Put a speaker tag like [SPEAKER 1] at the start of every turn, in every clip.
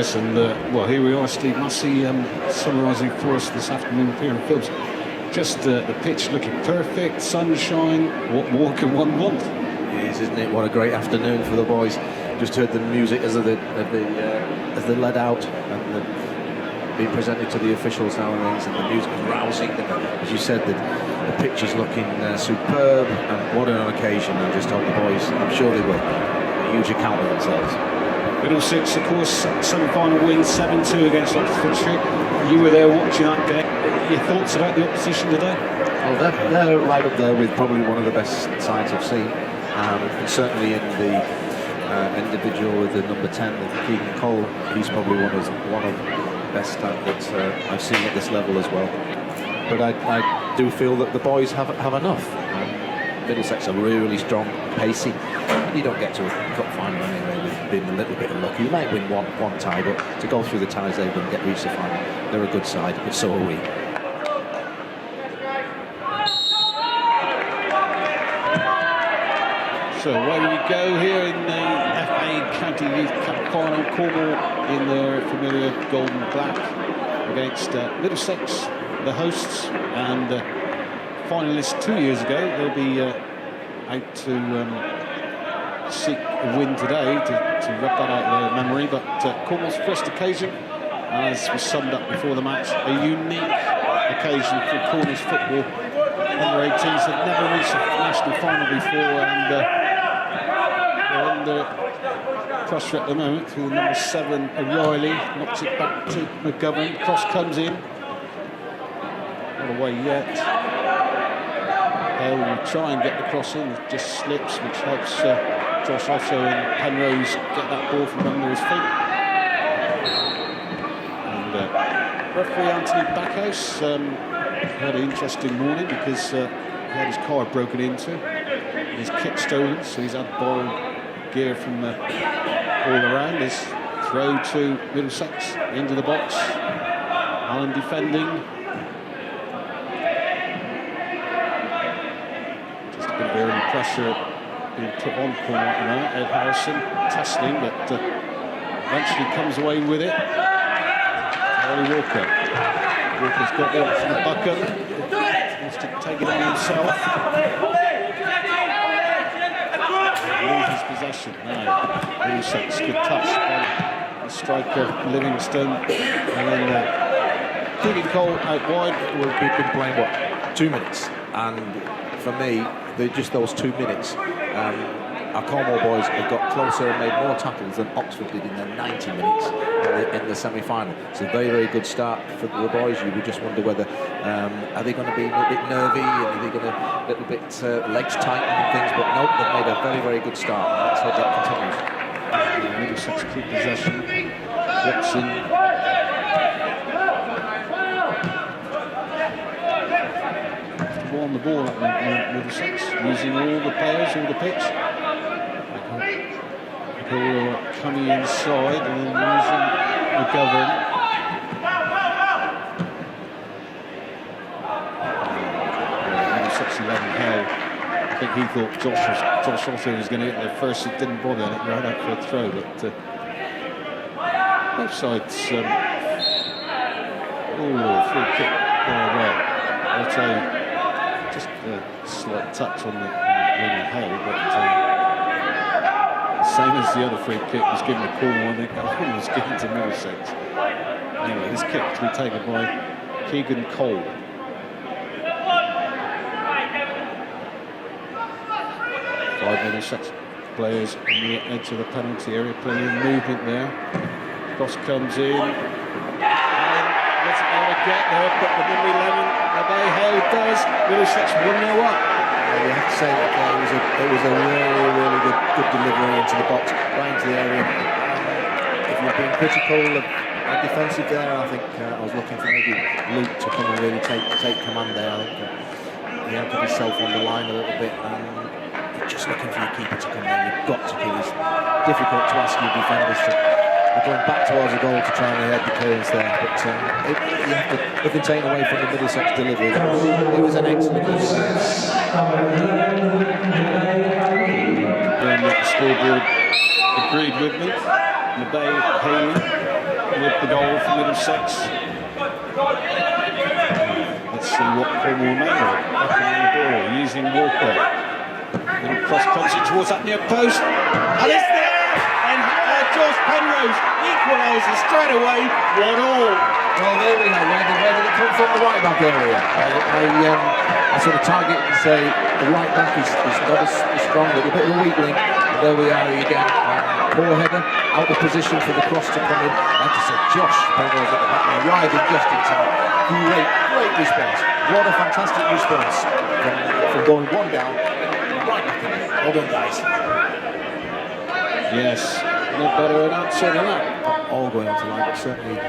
[SPEAKER 1] Yes, and well, here we are, Steve Massey, summarising for us this afternoon here in Phillips. Just the pitch looking perfect, sunshine. What more can one want?
[SPEAKER 2] It is, isn't it? What a great afternoon for the boys. Just heard the music as they led out and being presented to the officials now and then, and the music was rousing. And as you said, the pitch is looking superb, and what an occasion. I just hope the boys, I'm sure they will, a huge account of themselves.
[SPEAKER 1] Middlesex, of course, semi-final win, 7-2 against Oxfordshire. You were there watching that game. Your thoughts about the opposition today?
[SPEAKER 2] Well, they're right up there with probably one of the best sides I've seen. And certainly in the individual with the number 10, Keegan Cole, he's probably one of the best that I've seen at this level as well. But I do feel that the boys have enough. Middlesex are really strong, pacey. You don't get to a cup final anyway with being a little bit unlucky. You might win one tie, but to go through the ties they've done, reach the final, they're a good side, but so are we.
[SPEAKER 1] So away we go here in the FA County Youth Cup final. Cornwall in their familiar golden black against Middlesex, the hosts, and finalists 2 years ago. They'll be out to seek a win today to rub that out of their memory. But Cornwall's first occasion, as was summed up before the match, a unique occasion for Cornwall's football. Under 18s have never reached a national final before, and they're under pressure at the moment through the number 7 O'Reilly, knocks it back to McGovern. Cross comes in, not away yet. Hale will try and get the cross in, it just slips, which helps Josh Otto and Penrose get that ball from under his feet. And referee Anthony Backhouse had an interesting morning because he had his car broken into, his kit stolen, so he's had borrowed gear from all around. His throw to Middlesex into the box. Allen defending. Just a bit of early pressure being put on Cornwall at the moment. Ed Harrison testing, but eventually comes away with it. Charlie Walker. Walker's got the option of Buckham. Wants to take it on himself. Loses possession now. Middlesex, good touch by the striker Livingston, and then Keegan Cole out wide.
[SPEAKER 2] We've been playing what, 2 minutes, and for me, just those 2 minutes. Our Cornwall boys have got closer and made more tackles than Oxford did in their 90 minutes in the semi-final. It's a very, very good start for the boys. You would just wonder whether are they going to be a bit nervy and are they going to a little bit legs tighten and things, but nope, they've made a very, very good start. Let's hope that continues.
[SPEAKER 1] Middlesex keep possession. Watson. On the ball at Middlesex, using all the players, all the pitch. McCall coming inside and then using McGovern. Middlesex 11 Hale. I think he thought Josh Otto was going to get there first. It didn't bother, and it ran out for a throw. But both sides. Free kick. Well, Otto. Just a slight touch on the Hale, but same as the other free kick was given to Cornwall, I think that one was given to Middlesex. Anyway, this kick to be taken by Keegan Cole. Five Middlesex players on the edge of the penalty area, plenty of movement there. Cross comes in, and doesn't be able to get there, but the number 11. Hale does. Middlesex 1-0 up.
[SPEAKER 2] You have to say that it was a really, really good delivery into the box, right into the area. If you've been critical of defensive there, I think I was looking for maybe Luke to come and really take command there. I think he had to be self on the line a little bit, and you're just looking for your keeper to come there. You've got to keep. It's difficult to ask your defenders to. They're going back towards the goal to try and head the clearance there, but you have to, nothing taken away from the Middlesex delivery. It was an excellent delivery.
[SPEAKER 1] The scoreboard agreed with me. Mabay Haley with the goal for Middlesex. Let's see what Cornwall made of. Back on the ball, using Walker. Little cross country towards that near post. And it's there! And George Penrose equalises straight away. 1-1.
[SPEAKER 2] Well, there we go. Where did it come from? The right back area. I sort of target and say the right back is not as strong, a little bit of a weak link. But there we are again. Poor header, out of position for the cross to come in. Like I said, Josh Penrose at the back, arriving just in time. Great response. What a fantastic response from going one down, right back in. Well done, guys.
[SPEAKER 1] Yes, no better an answer than that.
[SPEAKER 2] All going on to line, but certainly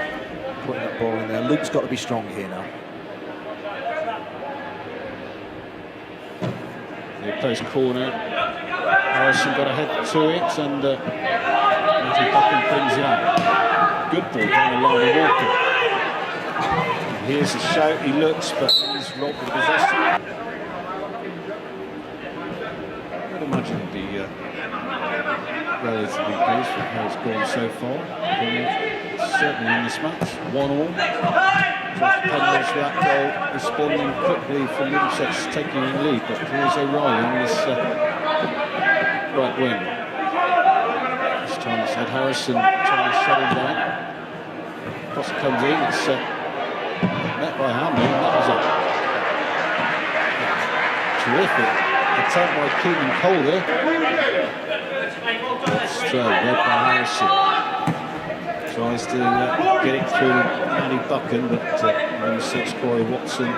[SPEAKER 2] putting that ball in there. Luke's got to be strong here now.
[SPEAKER 1] The post corner. Harrison got a head to it, and Matthew Buchan brings it out. Good ball down the line of Walker. Here's a shout, he looks, but he's robbed the possession. I'd imagine it'd be relatively pleased with how it's gone so far. Certainly in this match, 1-1. Josh Penrose with that goal, responding quickly from Middlesex taking the lead, but here's O'Reilly in this right wing. This time it's had Harrison trying to shut him down. Cross comes in, it's met by Hamlin, that was a terrific attempt by Keegan Calder. Led by Harrison. Tries to get it through Manny Buchan, but number 6 Corey Watson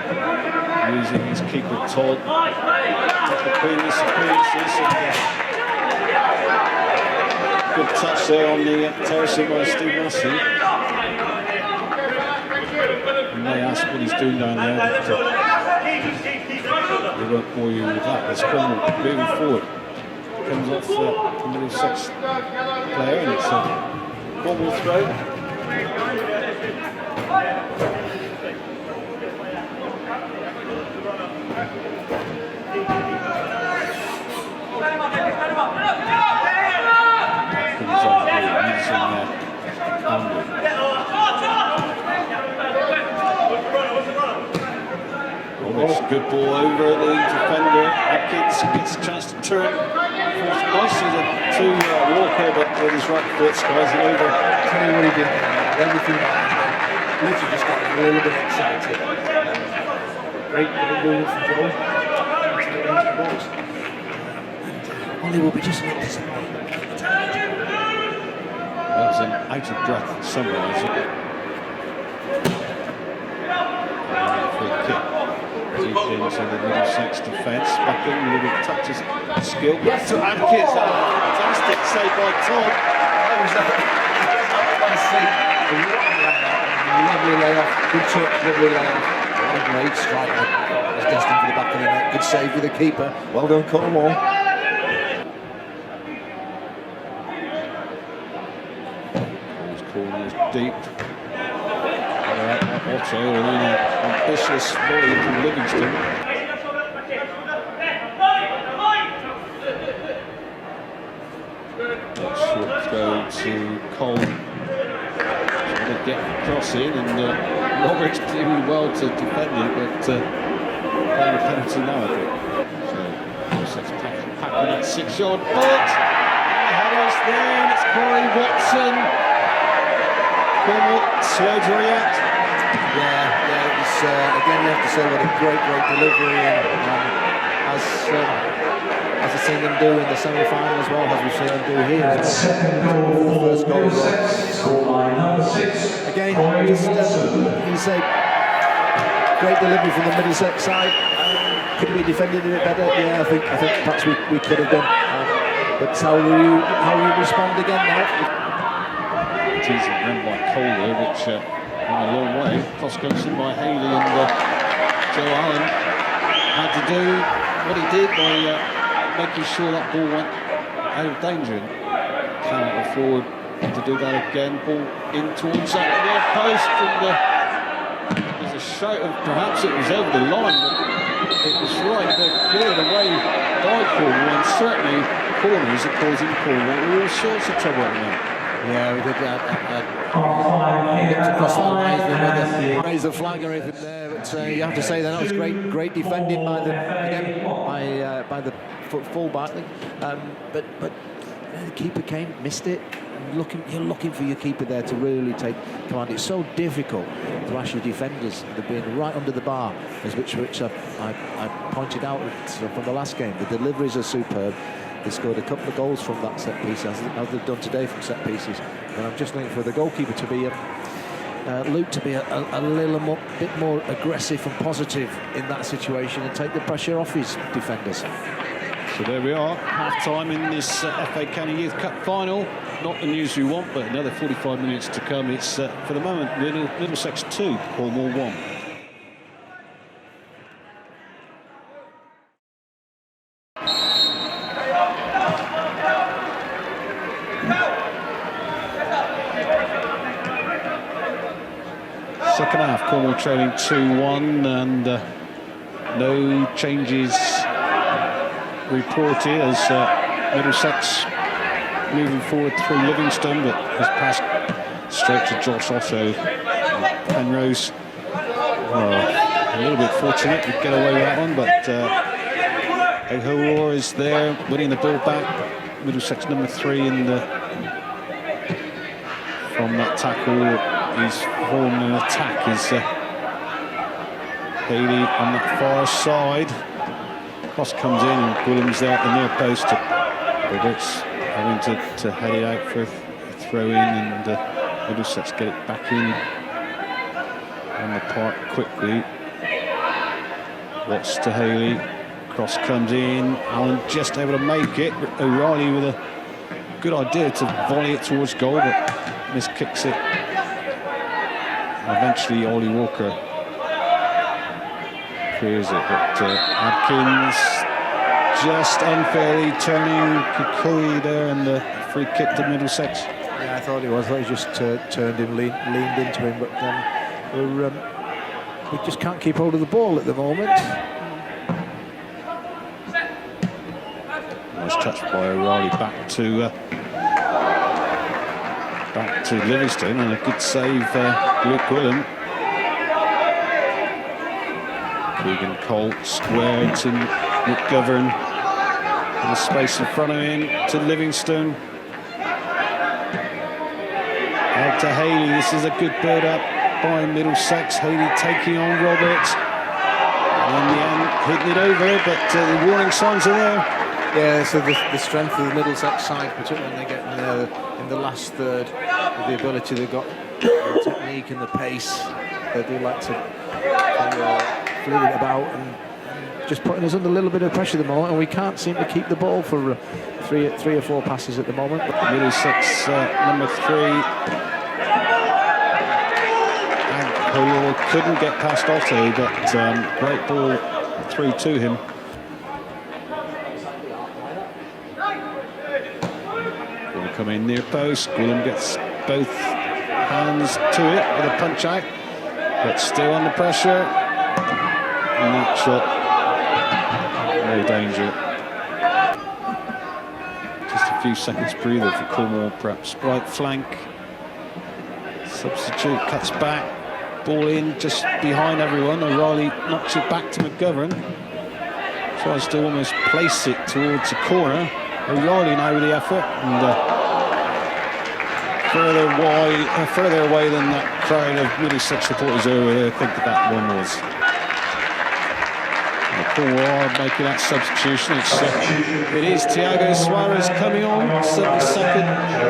[SPEAKER 1] using his keeper Todd. Top between his appearances, and good touch there on the terracing by Steve Massey. You may ask what he's doing down there, but we won't bore you with that. There's Cornwall moving forward. Comes off the Middlesex player, and it's a Cornwall throw. Comes off using good ball over the defender. Atkins gets a chance to turn. Nicely to Walker, but with his right foot skies it over.
[SPEAKER 2] Tell you what he did. Everything literally just got a little bit excited. Great move from Joel. Ollie will be just a little disappointed.
[SPEAKER 1] That was an out of breath summary. Free kick. Deep into the Middlesex defence. Buchan with a touch of skill. Back to Atkins. Fantastic save by Todd.
[SPEAKER 2] That was lovely layoff. Good touch, lovely layoff. What a great strike. It was destined for the back of the net. Good save with the keeper. Well done, Cornwall.
[SPEAKER 1] Corner is deep. Otto, and then an ambitious volley from Livingston. Short throw to Cole. Trying to get across in, and Roberts doing well to defend it, but playing a penalty now, I think. So, Middlesex packing that 6-yard box. And the header's there, and it's Corey Watson. Cornwall slow to react.
[SPEAKER 2] Yeah, it was, again, you have to say what a great delivery, and as I've seen them do in the semi-final as well, as we've seen them do here.
[SPEAKER 3] Second goal for Middlesex, scoreline number 6.
[SPEAKER 2] Again, just you say, great delivery from the Middlesex side. Could we defended a bit better? Yeah, I think perhaps we could have done. But how will you respond again now?
[SPEAKER 1] Teasing run by Kohler, which went a long way. Cross comes in by Haley, and Joe Allen had to do what he did by making sure that ball went out of danger. Cannot afford to do that again. Ball in towards that near post, and there's a shout of perhaps it was over the line, but it was right. They're cleared away by Cornwall, and certainly corners are causing Cornwall all sorts of trouble at the moment.
[SPEAKER 2] Yeah, we did across the lines with raise the flag or anything there, but you have to say that was great defending by the full-back. But the keeper missed it. You're looking for your keeper there to really take command. It's so difficult to ask your defenders. They're being right under the bar, which I pointed out from the last game. The deliveries are superb. They scored a couple of goals from that set piece, as they've done today from set pieces. And I'm just looking for the goalkeeper to be Luke to be a little bit more aggressive and positive in that situation and take the pressure off his defenders.
[SPEAKER 1] So there we are, half-time in this FA County Youth Cup final. Not the news we want, but another 45 minutes to come. It's, for the moment, Middlesex 2, Cornwall 1. Second half, Cornwall trailing 2-1, and no changes reported as Middlesex moving forward through Livingston, but has passed straight to Josh Otto. Penrose, a little bit fortunate to get away with that one, but O'Hore is there, winning the ball back. Middlesex number 3 in the from that tackle. He's formed an attack. Is Haley on that far side. Cross comes in and Williams there at the near post. Roberts having to head it out for a throw in, and Middlesex get it back in on the park quickly. Watts to Haley. Cross comes in. Allen just able to make it. O'Reilly with a good idea to volley it towards goal, but miskicks it. Eventually, Ollie Walker clears it, but Adkins just unfairly turning Kukui there, and the free kick to Middlesex.
[SPEAKER 2] Yeah, I thought he was. I thought he just turned him, leaned into him, but we just can't keep hold of the ball at the moment.
[SPEAKER 1] Nice touch by O'Reilly back to Livingston, and a good save, Luke Gwilym. Keegan Colt squared to McGovern, and the space in front of him to Livingston. Out to Haley. This is a good build-up by Middlesex. Haley taking on Roberts, and in the end hitting it over, but the warning signs are there.
[SPEAKER 2] Yeah, so the strength of the Middlesex side, particularly when they get in the last third, with the ability they've got, the technique and the pace, they do like to flew it about and just putting us under a little bit of pressure at the moment, and we can't seem to keep the ball for three or four passes at the moment.
[SPEAKER 1] Middlesex number 3. And couldn't get past Otto, but great ball through to him. Come in near post. Gwilym gets both hands to it with a punch out, but still under pressure. And that shot, no danger. Just a few seconds breather for Cornwall, perhaps. Right flank. Substitute cuts back. Ball in just behind everyone. O'Reilly knocks it back to McGovern. Tries to almost place it towards the corner. O'Reilly now with the effort, and further away than that crowd of Middlesex supporters over there think that one was. Cornwall making that substitution. It is Thiago Suarez coming on, 72nd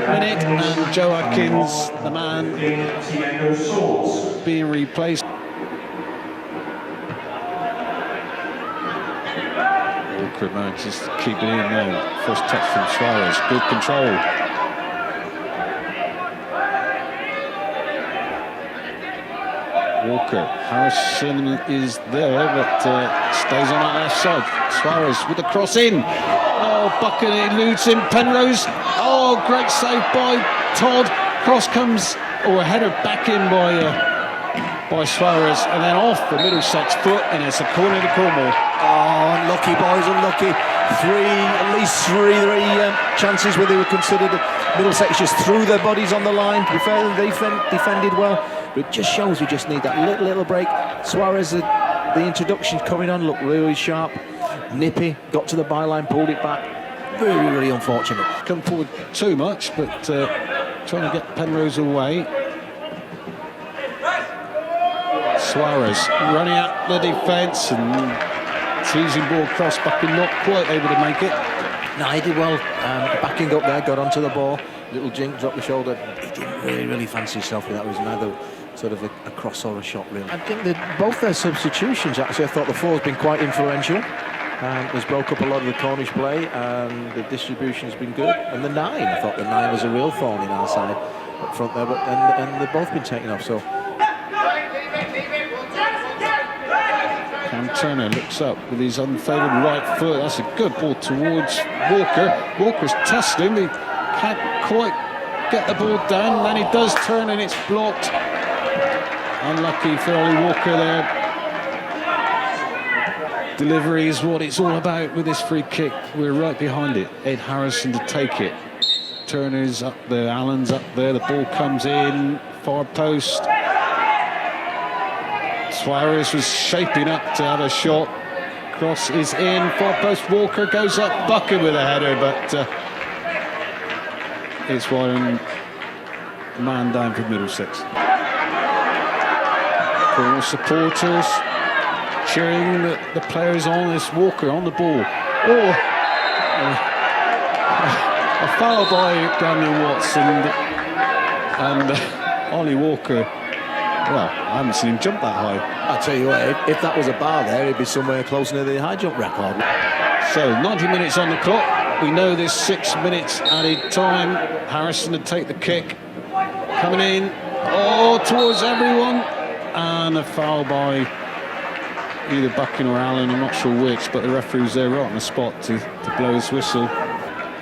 [SPEAKER 1] minute, and Joe Atkins, the man, being replaced. Walker manages to keep it in there. First touch from Suarez, good control. Walker, Harrison is there, but stays on that left side. Suarez with the cross in. Oh, Bucket eludes him. Penrose. Oh, great save by Todd. Cross comes, or a header back in by Suarez, and then off the Middlesex foot, and it's a corner to Cornwall.
[SPEAKER 2] Oh, unlucky boys, unlucky. At least three chances where they were considered Middlesex just threw their bodies on the line. To be fair, they defended well, but it just shows we just need that little break. Suarez, the introduction coming on, looked really sharp, nippy, got to the byline, pulled it back. Really, really unfortunate.
[SPEAKER 1] Come forward too much, but trying to get Penrose away. Suarez running at the defence and teasing ball cross back and not quite able to make it.
[SPEAKER 2] No, he did well, backing up there, got onto the ball, little jink, dropped the shoulder. He didn't really fancy himself with that. It was neither sort of a cross or a shot, really. I think that both their substitutions, actually, I thought the 4 has been quite influential. Has broke up a lot of the Cornish play, and the distribution's been good. And the 9, I thought the 9 was a real thorn in our side up front there, but and they've both been taken off. So
[SPEAKER 1] Cam Turner looks up with his unfavoured right foot. That's a good ball towards Walker. Walker's testing. He can't quite get the ball down. Then he does turn and it's blocked. Unlucky for Ollie Walker there. Delivery is what it's all about with this free kick. We're right behind it. Ed Harrison to take it. Turner's up there, Allen's up there. The ball comes in, far post. Suarez was shaping up to have a shot. Cross is in, far post. Walker goes up, bucket with a header, but it's one man down for Middlesex. Cornwall supporters cheering the players on. This Walker on the ball. Oh, a foul by Daniel Watts and Ollie Walker. Well, I haven't seen him jump that high.
[SPEAKER 2] I'll tell you what, if that was a bar there, he'd be somewhere close near the high jump record.
[SPEAKER 1] So 90 minutes on the clock. We know there's 6 minutes added time. Harrison to take the kick. Coming in, towards everyone, and a foul by either Bucking or Allen, I'm not sure which, but the referee's there right on the spot to blow his whistle.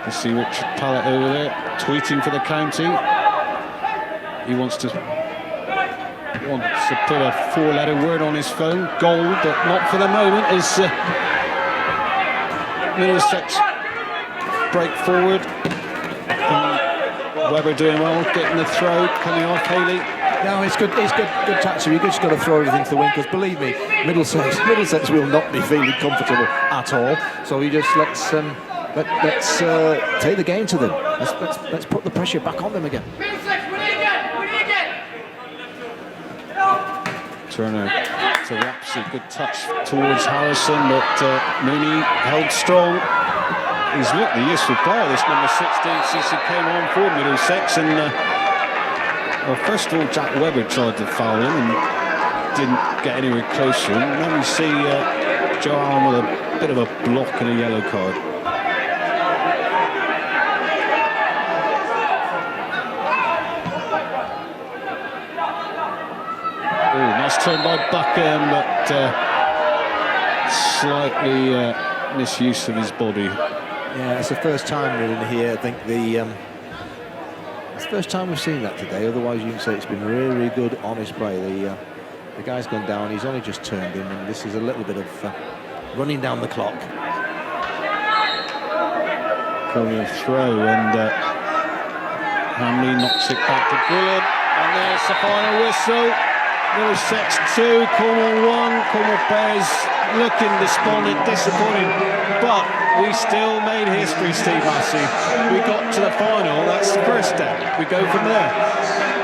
[SPEAKER 1] You see Richard Pallett over there, tweeting for the county. He wants to put a 4-letter word on his phone, goal, but not for the moment, as Middlesex break forward. Webber doing well, getting the throw, coming off Haley.
[SPEAKER 2] No, it's good tactic. You've just got to throw everything to the wing, because believe me, Middlesex will not be feeling comfortable at all. So you just let's take the game to them. Let's put the pressure back on them again.
[SPEAKER 1] Turner to Rapsy, good touch towards Harrison, but Mooney held strong. He's looked the useful player, this number 16, since he came on for Middlesex, and well, first of all, Jack Webber tried to foul him and didn't get anywhere closer. And then we see Joe Allen with a bit of a block and a yellow card. Oh, nice turn by Buckham, but slightly misuse of his body.
[SPEAKER 2] Yeah, it's the first time we're in here. I think it's the first time we've seen that today. Otherwise, you can say it's been really, really good, honest play. The guy's gone down. He's only just turned in, and this is a little bit of running down the clock.
[SPEAKER 1] Coming throw, and Hamley knocks it back to Gillen, and there's the final whistle. Middlesex 2, Cornwall 1. Cornwall players looking despondent, disappointed, but we still made history, Steve Massey. We got to the final. That's the first step. We go from there.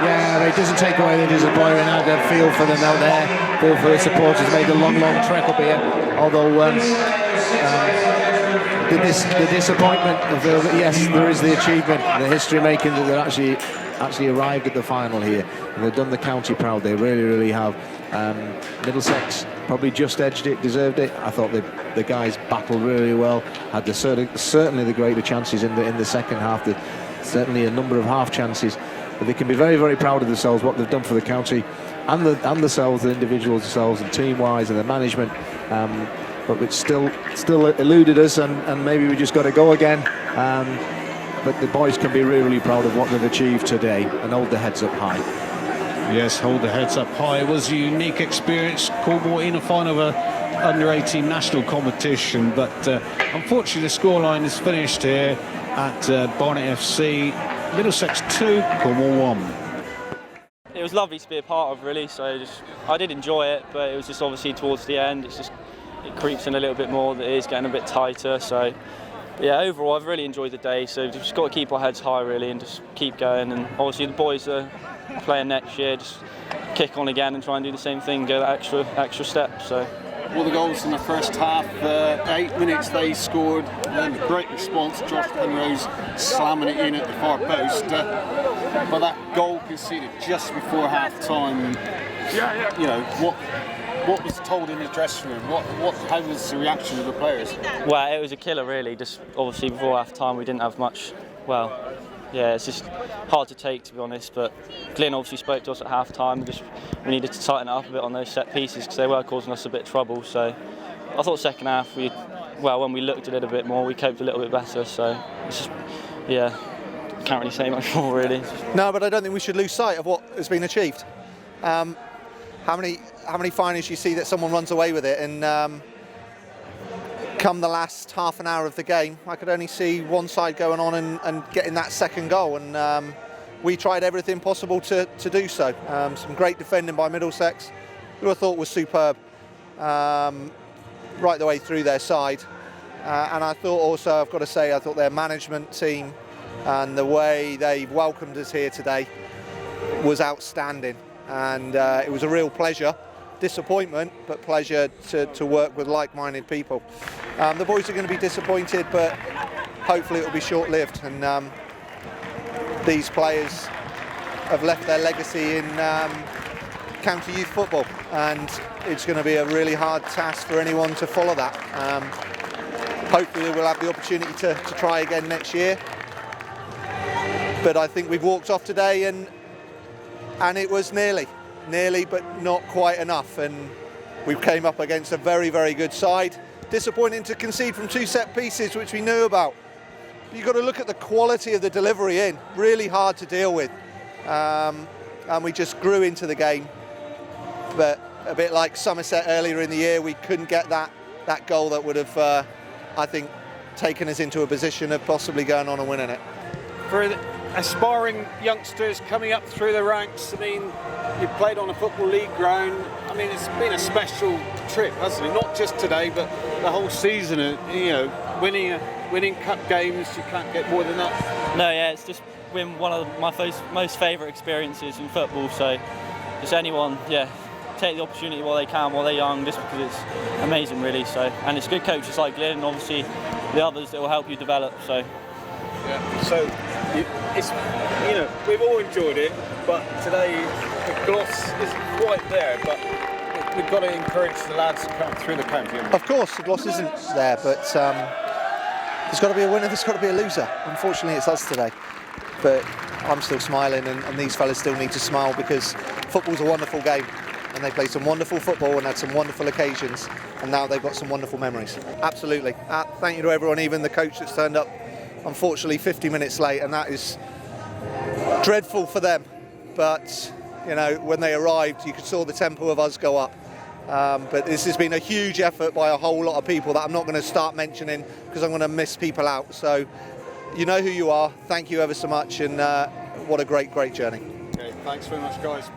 [SPEAKER 2] Yeah, it doesn't take away the disappointment. I have feel for them out there. Feel for the supporters. Made a long trek up here. Although the disappointment of yes, there is the achievement, the history making that they're actually arrived at the final here, and they've done the county proud. They really have. Middlesex probably just edged it, deserved it. I thought the guys battled really well. Had certainly the greater chances in the second half. Certainly a number of half chances. But they can be very proud of themselves, what they've done for the county, and themselves, the individuals themselves, and team-wise, and the management. But it's still eluded us, and maybe we just got to go again. But the boys can be really proud of what they've achieved today and hold their heads up high.
[SPEAKER 1] Yes, hold their heads up high. It was a unique experience. Cornwall in a final of a under-18 national competition, but unfortunately the scoreline is finished here at Barnet FC. Middlesex 2, Cornwall 1.
[SPEAKER 4] It was lovely to be a part of, really. So I did enjoy it, but it was just obviously towards the end, it creeps in a little bit more. It is getting a bit tighter. So yeah, overall I've really enjoyed the day. So just got to keep our heads high, really, and just keep going. And obviously the boys are playing next year. Just kick on again and try and do the same thing, go that extra step. So.
[SPEAKER 5] All the goals in the first half, 8 minutes they scored, and a great response. Josh Penrose slamming it in at the far post, but that goal conceded just before half time. You know what was told in the dressing room. How was the reaction of the players?
[SPEAKER 4] Well, it was a killer, really. Just obviously before half time we didn't have much. Well, yeah, it's just hard to take, to be honest, but Glyn obviously spoke to us at half time. We needed to tighten it up a bit on those set pieces because they were causing us a bit of trouble. So I thought second half when we looked at it a bit more, we coped a little bit better. So it's just, yeah, can't really say much more, really.
[SPEAKER 6] No, but I don't think we should lose sight of what has been achieved. How many finals you see that someone runs away with it, and come the last half an hour of the game, I could only see one side going on and getting that second goal, and we tried everything possible to do so. Some great defending by Middlesex, who I thought was superb, right the way through their side. And I thought also, I've got to say, I thought their management team and the way they welcomed us here today was outstanding. And it was a real pleasure. Disappointment, but pleasure to work with like-minded people. The boys are going to be disappointed, but hopefully it will be short-lived, and these players have left their legacy in county youth football, and it's going to be a really hard task for anyone to follow that. Hopefully we'll have the opportunity to try again next year, but I think we've walked off today and it was nearly, but not quite enough, and we came up against a very, very good side. Disappointing to concede from 2 set pieces, which we knew about. You've got to look at the quality of the delivery in, really hard to deal with. And we just grew into the game. But a bit like Somerset earlier in the year, we couldn't get that goal that would have, I think, taken us into a position of possibly going on and winning it.
[SPEAKER 5] For the aspiring youngsters coming up through the ranks, I mean, you played on a Football League ground. I mean, it's been a special trip, hasn't it? Not just today, but the whole season. You know, winning cup games, you can't get more than that.
[SPEAKER 4] No, yeah, it's just been one of my most favourite experiences in football. So, just anyone, yeah, take the opportunity while they can, while they're young, just because it's amazing, really. So, and it's good coaches like Glyn and obviously the others that will help you develop. So.
[SPEAKER 5] Yeah. So, it's, you know, we've all enjoyed it, but today the gloss isn't quite there. But we've got to encourage the lads to come through the county.
[SPEAKER 6] Of course, the gloss isn't there, but there's got to be a winner, there's got to be a loser. Unfortunately, it's us today. But I'm still smiling, and these fellas still need to smile, because football's a wonderful game, and they played some wonderful football and had some wonderful occasions, and now they've got some wonderful memories. Absolutely. Thank you to everyone, even the coach that's turned up, unfortunately 50 minutes late, and that is dreadful for them. But you know, when they arrived, you could saw the tempo of us go up. But this has been a huge effort by a whole lot of people that I'm not going to start mentioning, because I'm going to miss people out. So you know who you are. Thank you ever so much, and what a great journey.
[SPEAKER 5] Okay, thanks very much, guys.